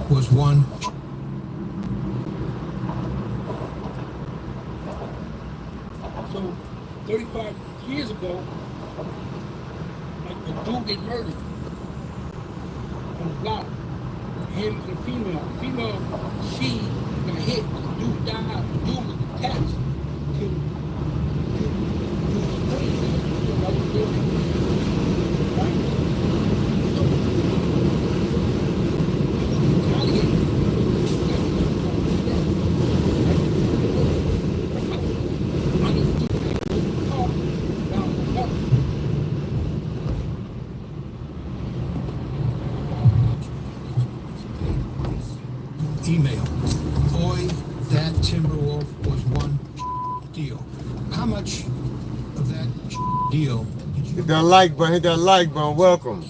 was one. So 35 years ago, like the dude get murdered on the block. Him and a female. The female, she got hit. The dude died. The dude was attached to his friend. That was building. Right? So he retaliated. Email. Boy, that Timberwolf was one deal. How much of that deal did you... Hit that like button, hit that like button. Welcome.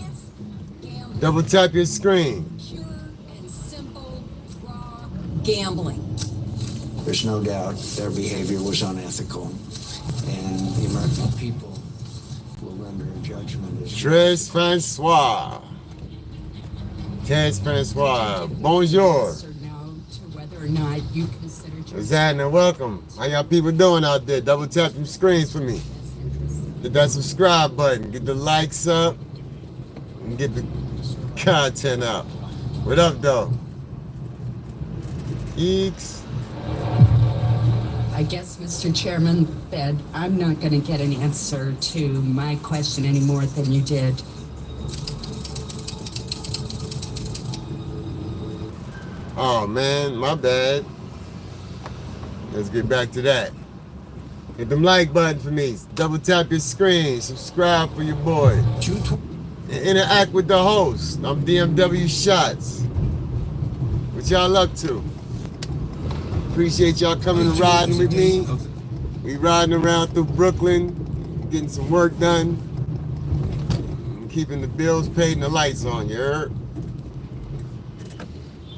Double tap your screen. Pure and simple, raw gambling. There's no doubt their behavior was unethical, and the American people will render a judgment as Tres Francois. Tres Francois. Bonjour. Yes or no to whether or not you consider What's happening? Welcome. How y'all people doing out there? Double tap them screens for me. Hit that subscribe button. Get the likes up. And get the content up. What up, though? Eeks. I guess, Mr. Chairman, that I'm not going to get an answer to my question any more than you did. Oh, man, my bad. Let's get back to that. Hit them like button for me. Double tap your screen. Subscribe for your boy. And interact with the host. I'm DMW Shotz. What y'all up to? Appreciate y'all coming and riding with me. We riding around through Brooklyn, getting some work done, and keeping the bills paid and the lights on, you heard?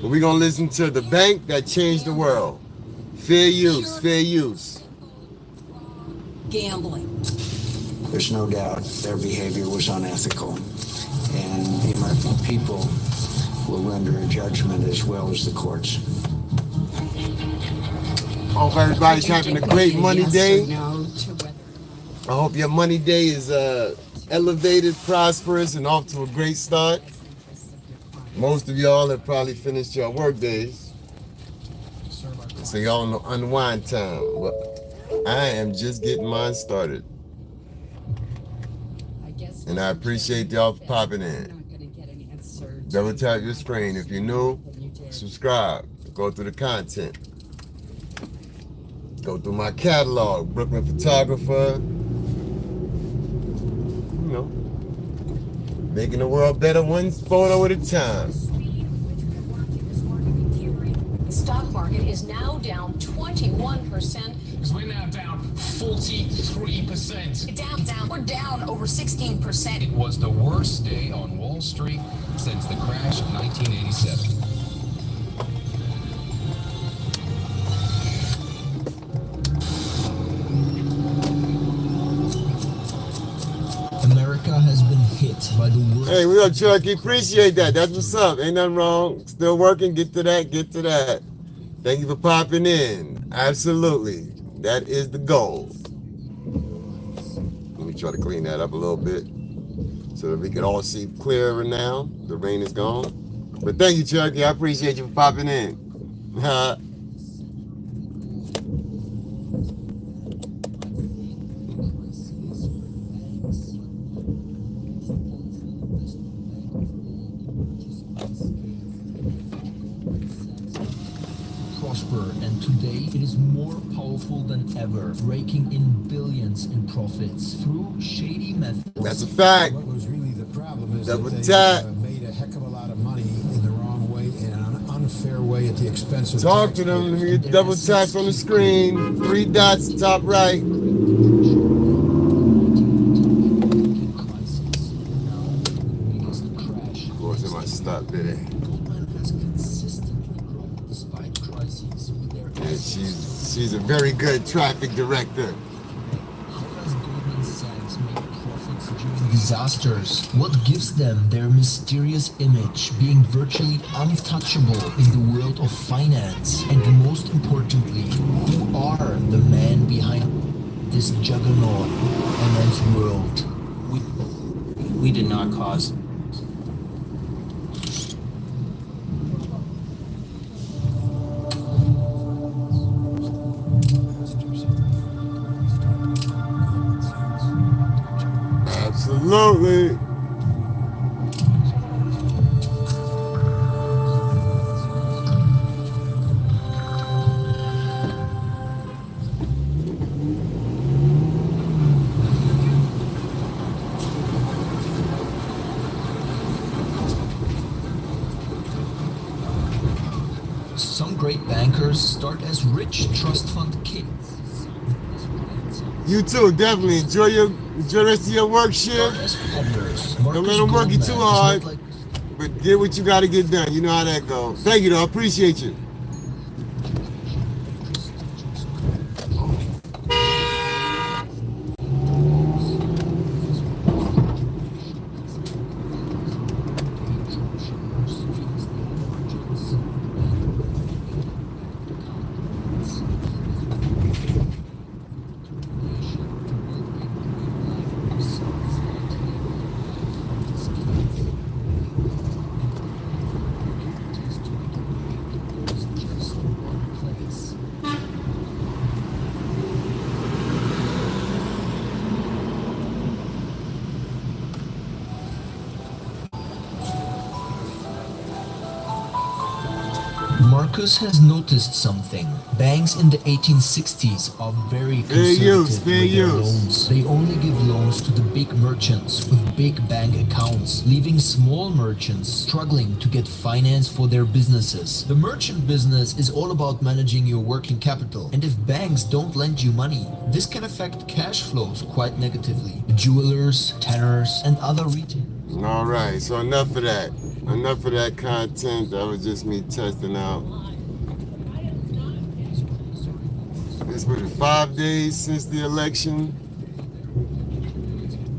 But we gonna listen to The Bank That Changed the World. Fair use, fair use. Gambling. there's no doubt their behavior was unethical, and the American people will render a judgment as well as the courts. Hope everybody's having a great money day. I hope your money day is elevated, prosperous, and off to a great start. Most of y'all have probably finished your work days, so y'all know unwind time. But I am just getting mine started, and I appreciate y'all for popping in. Double tap your screen if you're new. Subscribe. Go through the content. Go through my catalog, Brooklyn Photographer. You know, making the world better one photo at a time. The stock market is now down 21%. We're now down 43%. We're down over 16%. It was the worst day on Wall Street since the crash of 1987. America has been hit by the worst. Hey, we up, Chucky? Appreciate that. That's what's up. Ain't nothing wrong. Still working. Get to that. Get to that. Thank you for popping in. Absolutely. That is the goal. Let me try to clean that up a little bit so that we can all see clearer now. The rain is gone. But thank you, Chucky. I appreciate you for popping in. And today it is more powerful than ever, raking in billions in profits through shady methods. That's a fact. What was really the problem is Double that tap. they made a heck of a lot of money in the wrong way, in an unfair way, at the expense of Talk to them. Let me get double taps on the screen. 3 dots, top right. Of course, it might stop there. Yeah, she's a very good traffic director. How does Goldman Sachs make profits during disasters? What gives them their mysterious image, being virtually untouchable in the world of finance? And most importantly, who are the men behind this juggernaut finance world? We did not cause. Absolutely. Some great bankers start as rich trust fund kids. You too, definitely. Enjoy the rest of your work Start shift. as peddlers. Don't let them work you too hard. But get what you got to get done. You know how that goes. Thank you, though. I appreciate you. Marcus has noticed something. Banks in the 1860s are very conservative with their loans. They only give loans to the big merchants with big bank accounts, leaving small merchants struggling to get finance for their businesses. The merchant business is all about managing your working capital, and if banks don't lend you money, this can affect cash flows quite negatively. Jewelers, tanners, and other retailers. All right, so enough of that. Enough of that content. That was just me testing out. It's been 5 days since the election,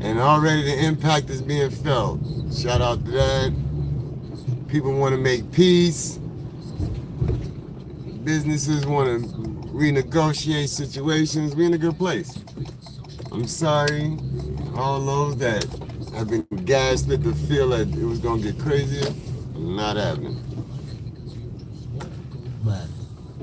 and already the impact is being felt. Shout out to that. People want to make peace. Businesses want to renegotiate situations. We're in a good place. I'm sorry, all those that have been gaslit to feel that it was going to get crazier. Not happening. Man,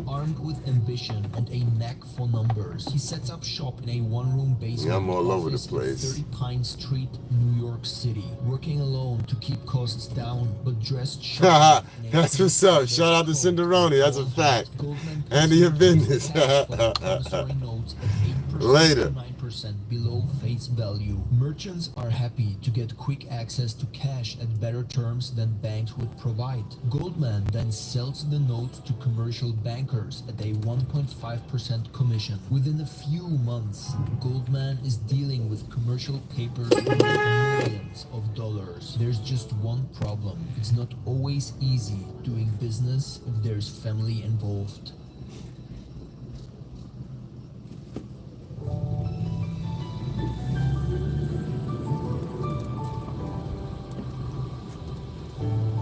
armed with ambition and a knack for numbers, he sets up shop in a one-room basement I'm all over the office place. in 30 Pine Street, New York City, working alone to keep costs down, but dressed sharp. That's what's up. Shout out to Cinderoni. That's a fact. And your business. Later. 9% below face value. Merchants are happy to get quick access to cash at better terms than banks would provide. Goldman then sells the note to commercial bankers at a 1.5% commission. Within a few months, Goldman is dealing with commercial paper worth millions of dollars. There's just one problem. It's not always easy doing business if there's family involved.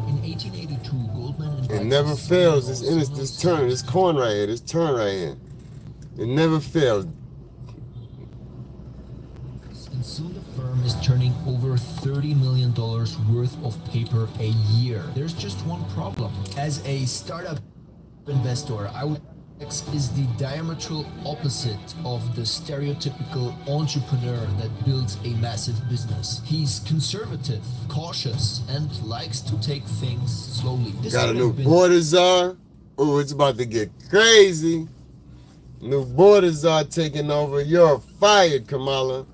In 1882, Goldman It never fails. This turn, this corn right here, this turn right here. It never fails. And soon the firm is turning over $30 million worth of paper a year. There's just one problem. As a startup investor, I would X is the diametral opposite of the stereotypical entrepreneur that builds a massive business. He's conservative, cautious, and likes to take things slowly. This Got a could new have been- border czar. Oh, it's about to get crazy. New border czar taking over. You're fired, Kamala.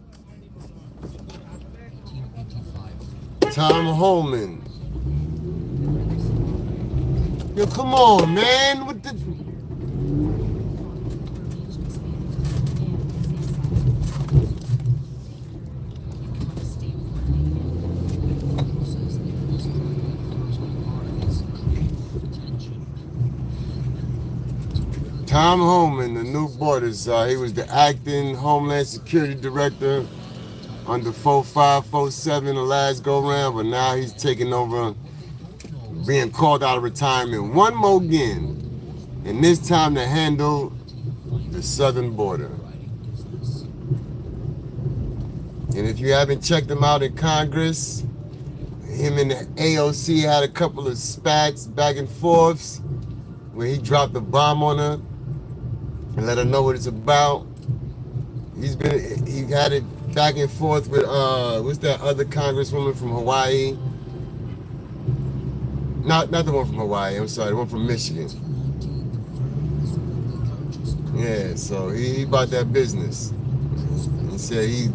1885. Tom Holman. Yo, come on, man. What the... Tom Holman, the new border czar. He was the acting Homeland Security Director under 4.5, 4.7 the last go round, but now he's taking over, being called out of retirement one more again, and this time to handle the southern border. And if you haven't checked him out in Congress, him and the AOC had a couple of spats back and forths where he dropped a bomb on her and let her know what it's about. He had it back and forth with what's that other congresswoman from Hawaii? Not the one from Hawaii, I'm sorry, the one from Michigan. Yeah, so he bought that business. He said he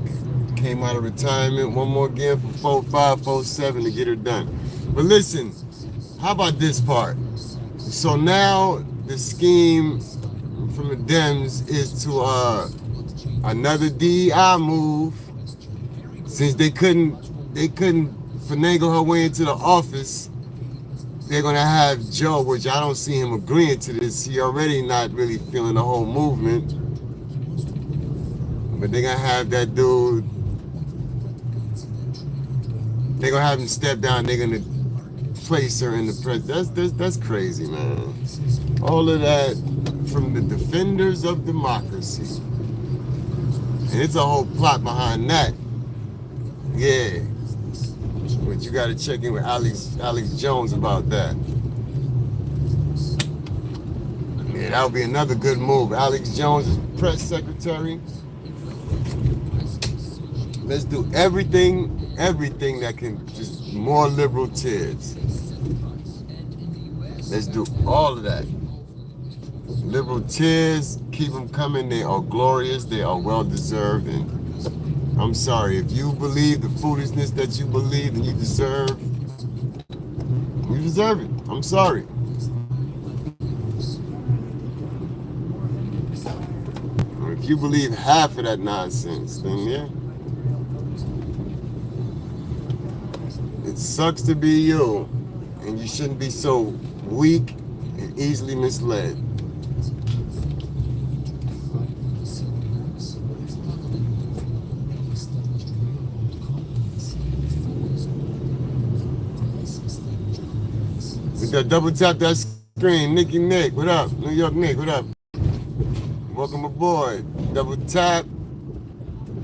came out of retirement one more again for 4.5, 4.7 to get her done. But listen, how about this part? So now the scheme from the Dems is to another DEI move, since they couldn't finagle her way into the office. They're gonna have Joe, which I don't see him agreeing to this. He already not really feeling the whole movement. But they're gonna have that dude. They're gonna have him step down. They're gonna place her in the president. That's crazy, man. All of that from the defenders of democracy, and it's a whole plot behind that. Yeah. But you got to check in with Alex Jones about that. Yeah, that would be another good move. Alex Jones is press secretary. Let's do everything that can just more liberal tiers. Let's do all of that. Liberal tiers, keep them coming. They are glorious. They are well deserved. And I'm sorry, if you believe the foolishness that you believe, then you deserve it. I'm sorry. If you believe half of that nonsense, then yeah. It sucks to be you, and you shouldn't be so weak and easily misled. We got double tap that screen. Nick, what up? New York Nick, what up? Welcome aboard. Double tap.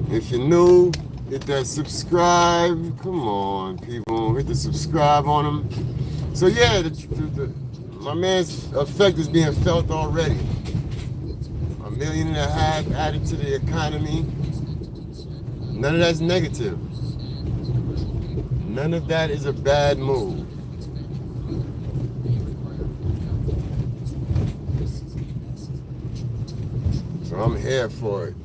If you're new, hit that subscribe. Come on, people. Hit the subscribe on them. So yeah, my man's effect is being felt already. $1.5 million added to the economy. None of that's negative. None of that is a bad move. So I'm here for it.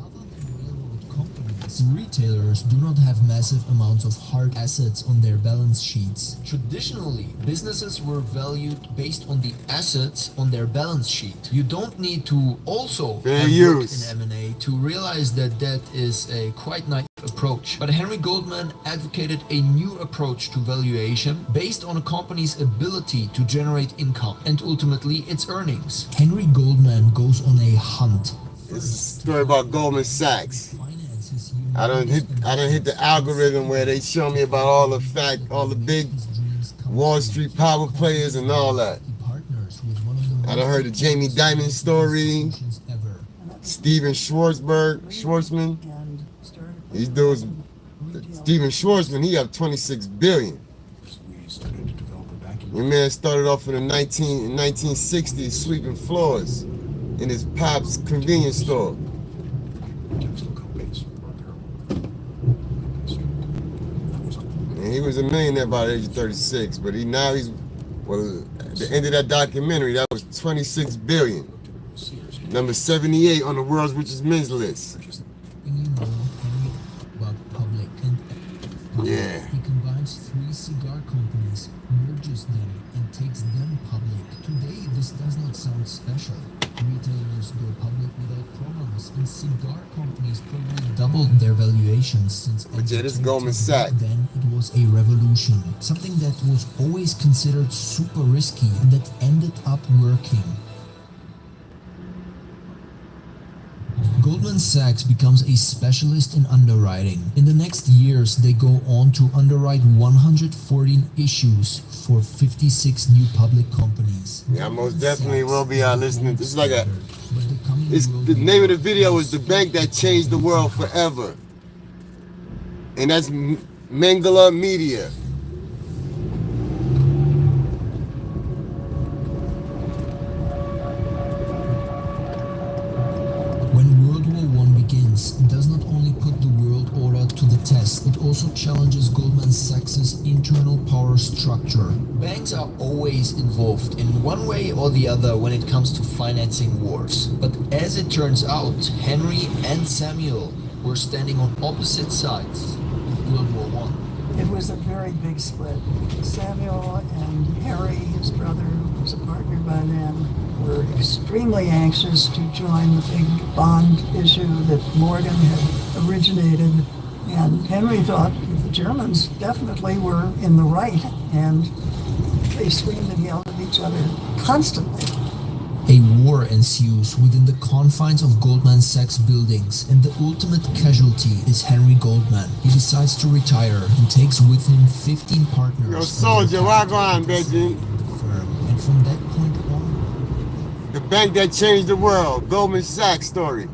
Retailers do not have massive amounts of hard assets on their balance sheets. Traditionally, businesses were valued based on the assets on their balance sheet. You don't need to also have worked in M&A to realize that that is a quite naive approach. But Henry Goldman advocated a new approach to valuation based on a company's ability to generate income and ultimately its earnings. Henry Goldman goes on a hunt. This is a story about Goldman Sachs. I done hit the algorithm where they show me about all the big Wall Street power players and all that. I done heard the Jamie Dimon story, Steven Schwarzman. These dudes, Steven Schwarzman, he up 26 billion. Your man started off in the 1960s sweeping floors in his pop's convenience store. And he was a millionaire by the age of 36, but at the end of that documentary, that was 26 billion. Number 78 on the world's richest men's list. Yeah. He combines 3 cigar companies, merges them, and takes them public. Today, this does not sound special. Retailers go public without problems, and cigar companies probably doubled their valuations since. But yeah, this is Goldman Sachs. Then it was a revolution, something that was always considered super risky and that ended up working. Goldman Goldman Sachs becomes a specialist in underwriting. In the next years, they go on to underwrite 114 issues for 56 new public companies. Yeah, I most definitely will be listening. This is like a. The name of the video is "The Bank That Changed the World Forever," and that's Mangala Media. When World War I begins, it does not only put the world order to the test, it also challenges Goldman Sachs's internal power structure. Banks are always involved in one way or the other when it comes to financing wars. But as it turns out, Henry and Samuel were standing on opposite sides of World War I. It was a very big split. Samuel and Harry, his brother, who was a partner by then, were extremely anxious to join the big bond issue that Morgan had originated. And Henry thought the Germans definitely were in the right, and they screamed and yelled at each other constantly. A war ensues within the confines of Goldman Sachs buildings, and the ultimate casualty is Henry Goldman. He decides to retire and takes with him 15 partners. Yo, soldier, walk on, baby. And from that point on, the bank that changed the world, Goldman Sachs story.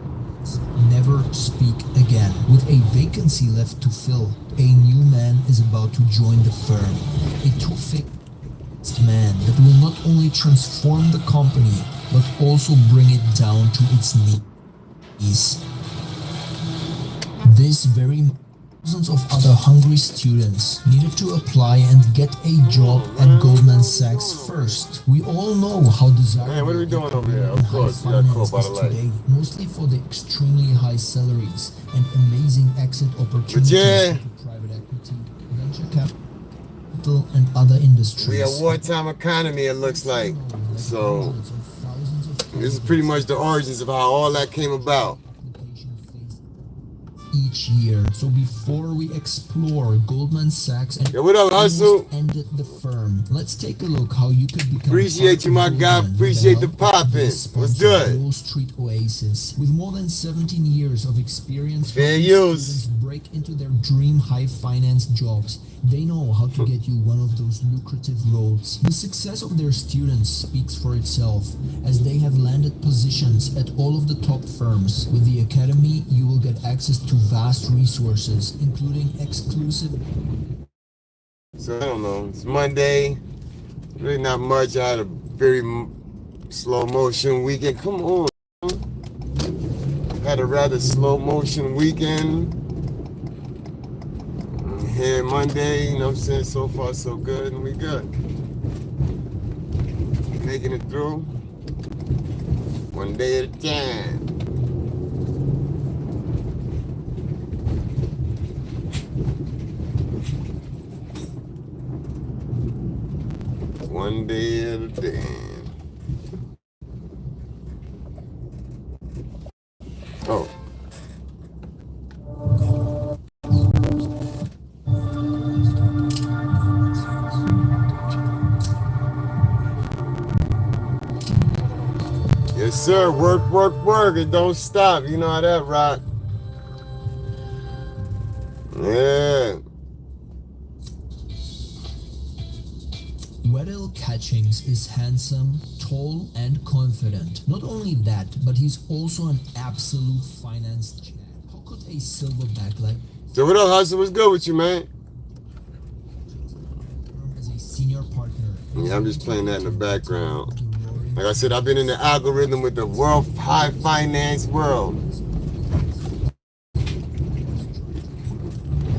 Never speak again. With a vacancy left to fill, a new man is about to join the firm. A two-faced man that will not only transform the company, but also bring it down to its knees. This very thousands of other hungry students needed to apply and get a job at Goldman Sachs first. We all know how desirable Man, what are we doing over here? Of course, you got caught by the light. today, mostly for the extremely high salaries and amazing exit opportunities yeah. to private equity, venture capital, and other industries. We a wartime economy, it looks like. So this is pretty much the origins of how all that came about. Each year. So before we explore Goldman Sachs and what up, Hustle? ended the firm, let's take a look how you could become. Appreciate you, my guy. Appreciate the poppin'. What's good? Wall Street Oasis. With more than 17 years of experience, fair use. Break into their dream high finance jobs. They know how to get you one of those lucrative roles. The success of their students speaks for itself, as they have landed positions at all of the top firms. With the academy, you will get access to vast resources, including exclusive. So I don't know. It's Monday. Really not much. I had a very slow motion weekend. Come on. Had a rather slow motion weekend. Here Monday, you know what I'm saying? So far so good, and we good. Making it through. One day at a time. One day at a time. Oh. Yes, sir. Work, work, work. It don't stop. You know how that rock. Yeah. Weddell Catchings is handsome, tall, and confident. Not only that, but he's also an absolute finance champ. How could a silverback like So what up, Hustle? What's good with you, man? as a senior partner? Yeah, I'm just playing that in the background. Like I said, I've been in the algorithm with the world high finance world.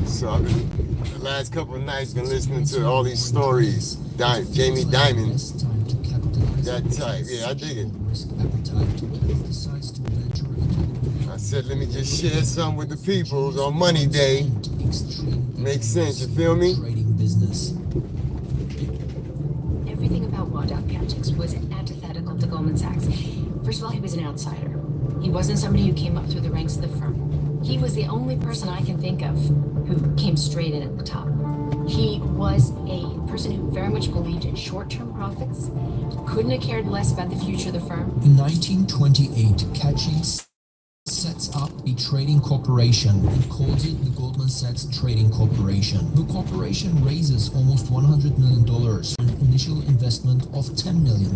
So I've been the last couple of nights been listening to all these stories. Jamie Dimon, that type. Yeah, I dig it. I said, let me just share some with the peoples on Money Day. Makes sense, you feel me? Everything about Weddell Catchings was antithetical to Goldman Sachs. First of all, he was an outsider. He wasn't somebody who came up through the ranks of the firm. He was the only person I can think of who came straight in at the top. He was a person who very much believed in short-term profits, couldn't have cared less about the future of the firm. In 1928, Catchings sets up a trading corporation and calls it the Goldman Sachs Trading Corporation. The corporation raises almost $100 million on an initial investment of $10 million.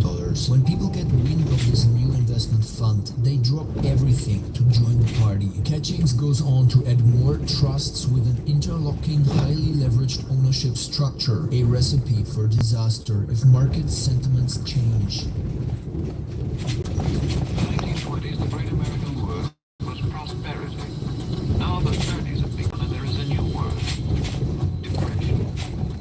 When people get wind of this new investment fund, they drop everything to join the party. Catchings goes on to add more trusts with an interlocking, highly leveraged ownership structure, a recipe for disaster if market sentiments change. In the 1920s, the great American word was prosperity. Now the 30s have begun and there is a new word, depression.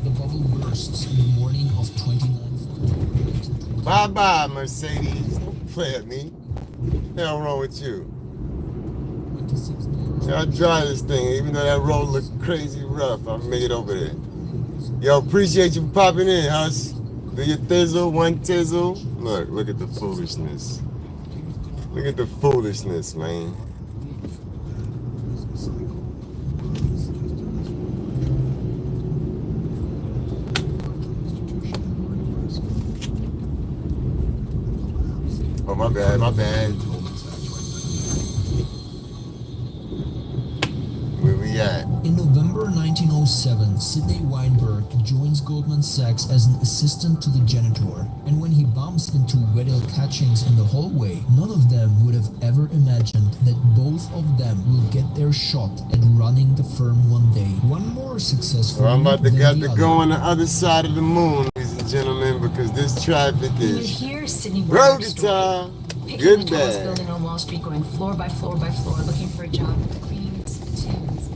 The bubble bursts in the morning of 29th. Bye-bye, Mercedes. Don't play at me. What the hell wrong with you? See, I drive this thing, even though that road looks crazy rough, I made it over there. Yo, appreciate you for popping in, Huss. Do your thizzle, one tizzle. Look at the foolishness. Look at the foolishness, man. Oh, my bad, my bad. Where we at? In November 1907, Sidney Weinberg joins Goldman Sachs as an assistant to the janitor, and when he bumps into Weddell Catchings in the hallway, none of them would have ever imagined that both of them will get their shot at running the firm one day. One more successful. So I'm about to than go the on other. the other side of the moon, ladies and gentlemen, because this traffic When you is hear Sidney road Weinberg's story, time. picture Good the tallest bad. building on Wall Street, going floor by floor by floor, looking for a job, cleaning spittoons.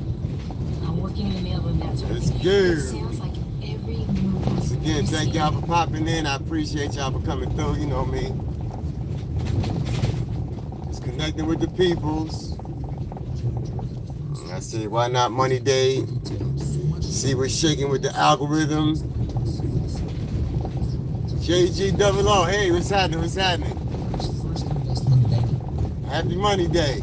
I'm working in the mailroom, that sort of It's thing. good. It sounds like every movie. Once again, thank y'all for popping in. I appreciate y'all for coming through, you know me. Just connecting with the peoples. I said, why not Money Day? See what's shaking with the algorithm. JG00, hey, what's happening? What's happening? First investment bank. Happy Money Day.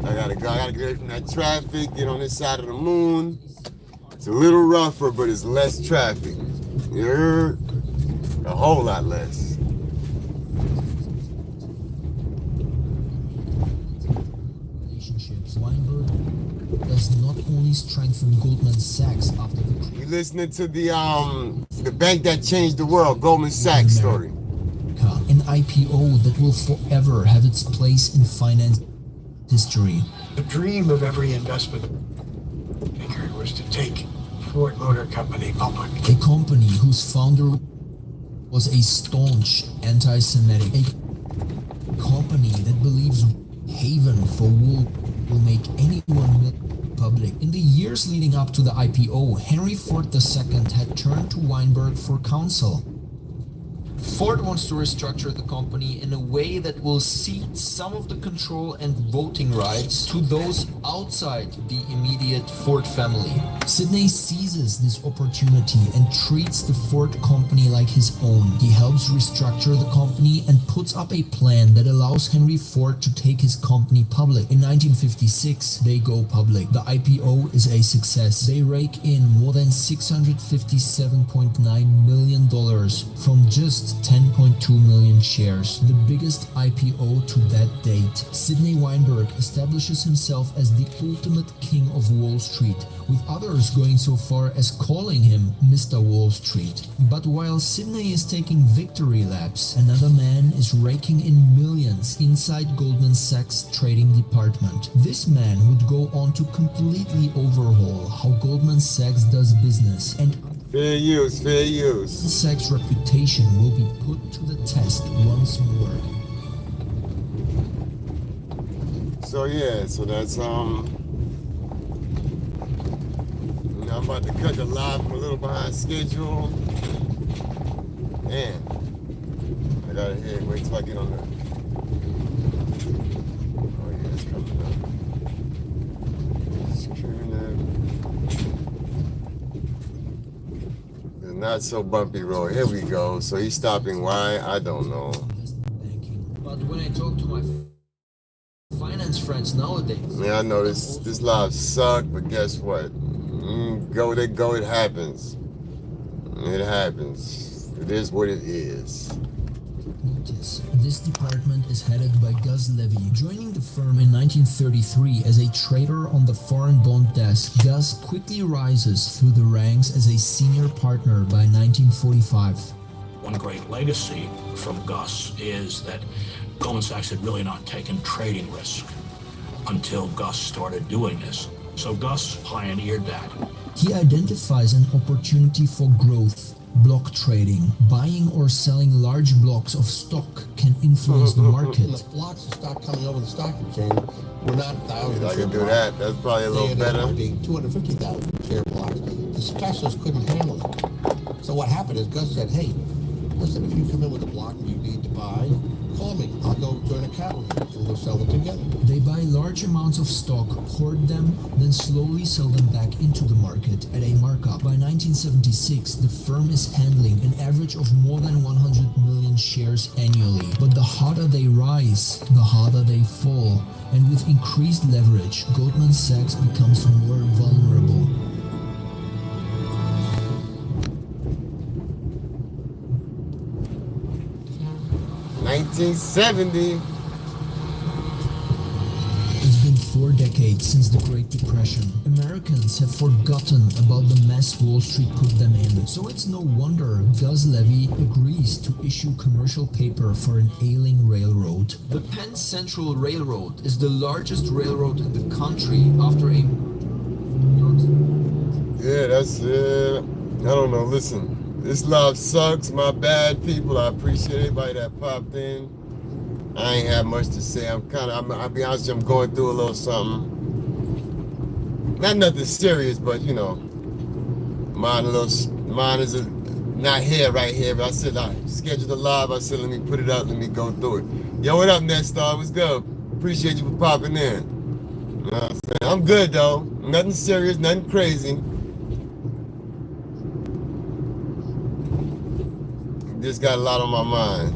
I gotta go. I gotta get away from that traffic, get on this side of the moon. It's a little rougher, but it's less traffic. You heard? A whole lot less. Relationships. Weinberg does not only strengthen Goldman Sachs after the You listening to the bank that changed the world, Goldman Sachs story. an IPO that will forever have its place in finance history. The dream of every investment banker was to take Ford Motor Company public. A company whose founder was a staunch anti-Semitic. A company that believes haven for wool will make anyone public. In the years leading up to the IPO, Henry Ford II had turned to Weinberg for counsel. Ford wants to restructure the company in a way that will cede some of the control and voting rights to those outside the immediate Ford family. Sidney seizes this opportunity and treats the Ford company like his own. He helps restructure the company and puts up a plan that allows Henry Ford to take his company public. In 1956, they go public. The IPO is a success. They rake in more than $657.9 million from just 10.2 million shares, the biggest IPO to that date. Sidney Weinberg establishes himself as the ultimate king of Wall Street, with others going so far as calling him Mr. Wall Street. But while Sidney is taking victory laps, another man is raking in millions inside Goldman Sachs' trading department. This man would go on to completely overhaul how Goldman Sachs does business, and Fair use, fair use. Sachs' reputation will be put to the test once more. So yeah, so that's I'm about to cut the live. I'm a little behind schedule. Man, I gotta head. Wait till I get on the. Oh yeah, it's coming up. Screwing up. The not so bumpy road. Here we go. So he's stopping. Why? I don't know. But when I talk to my finance friends nowadays, Yeah, I know this live sucked, but guess what? Go they go. It happens. It happens. It is what it is. Notice, this department is headed by Gus Levy. Joining the firm in 1933 as a trader on the foreign bond desk, Gus quickly rises through the ranks as a senior partner by 1945. One great legacy from Gus is that Goldman Sachs had really not taken trading risk until Gus started doing this. So Gus pioneered that. He identifies an opportunity for growth. Block trading. Buying or selling large blocks of stock can influence the market. The blocks of stock coming over the stock exchange were not 1,000 I share can do blocks. that. That's probably a little They ended better. up being 250,000 share blocks. The specialists couldn't handle it. So what happened is Gus said, hey, listen, if you come in with a block you need to buy, call me. I'll go join a capital and we'll sell it together. They buy large amounts of stock, hoard them, then slowly sell them back into the market at a markup. By 1976, the firm is handling an average of more than 100 million shares annually. But the harder they rise, the harder they fall. And with increased leverage, Goldman Sachs becomes more vulnerable. $1970. It's been 4 decades since the Great Depression. Americans have forgotten about the mess Wall Street put them in. So it's no wonder Gus Levy agrees to issue commercial paper for an ailing railroad. The Penn Central Railroad is the largest railroad in the country after a... Yeah, that's it. I don't know. Listen, this live sucks. My bad, people. I appreciate everybody that popped in. I ain't have much to say. I'll be honest with you, I'm going through a little something. Not nothing serious, but you know, mine is not here right here. But I said I scheduled a live. I said let me put it up. Let me go through it. Yo, what up, Nestar? What's good? Appreciate you for popping in. You know what I'm saying? I'm good though. Nothing serious. Nothing crazy. Just got a lot on my mind.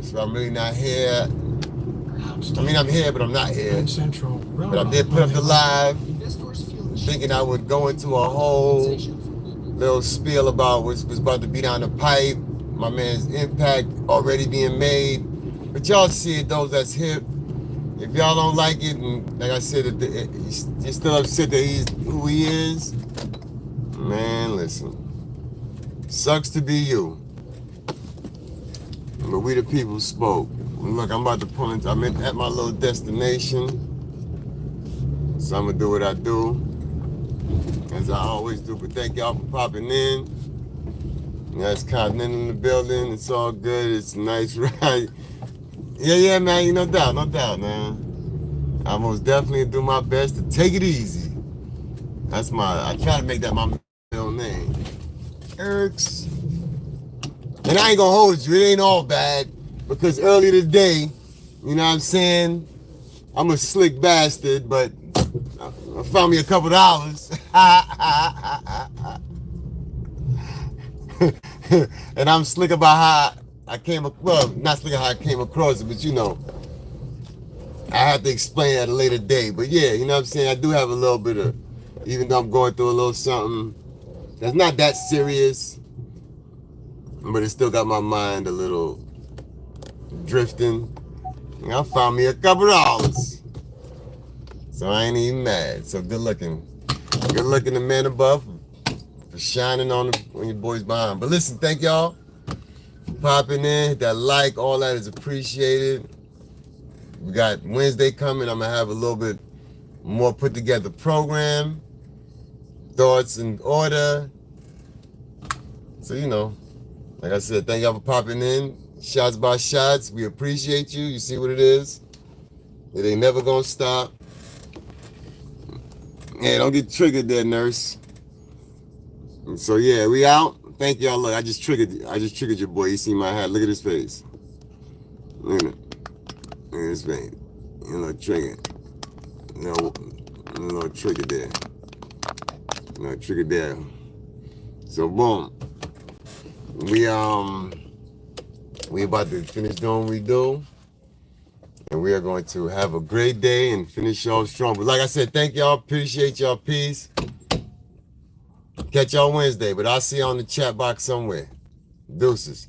So I'm really not here. I mean, I'm here, but I'm not here. Central But I did put up the live, thinking I would go into a whole little spiel about what's about to be down the pipe. My man's impact already being made. But y'all see it, those that's hip. If y'all don't like it, and like I said, if you're still upset that he's who he is, man, listen. Sucks to be you. But we the people spoke. Look, I'm about to pull into, I'm at my little destination. So I'm gonna do what I do, as I always do. But thank y'all for popping in. You know, it's Continental in the building. It's all good. It's a nice ride. Yeah, man. No doubt, man. I most definitely do my best to take it easy. I try to make that my middle name. Erks. And I ain't gonna hold you, it ain't all bad, because earlier today, you know what I'm saying, I'm a slick bastard, but I found me a couple dollars. And I'm slick about how I not slick how I came across it, but you know, I have to explain at a later date. But yeah, you know what I'm saying, I do have a little bit of, even though I'm going through a little something that's not that serious, but it still got my mind a little drifting. And I found me a couple dollars. So I ain't even mad. So good looking. Good looking the man above for shining on your boys behind. But listen, thank y'all for popping in. Hit that like, all that is appreciated. We got Wednesday coming. I'm gonna have a little bit more put together program. Thoughts in order. So you know. Like I said, thank y'all for popping in. Shots by shots. We appreciate you. You see what it is? It ain't never gonna stop. Yeah, don't get triggered there, nurse. And so yeah, we out. Thank y'all. Look, I just triggered your boy. You see my hat. Look at his face. Look at it. Look at his face. You know, trigger. No trigger there. No trigger there. So boom. We about to finish doing what we do, and we are going to have a great day and finish y'all strong. But like I said, thank y'all, appreciate y'all, peace. Catch y'all Wednesday, but I'll see you on the chat box somewhere. Deuces.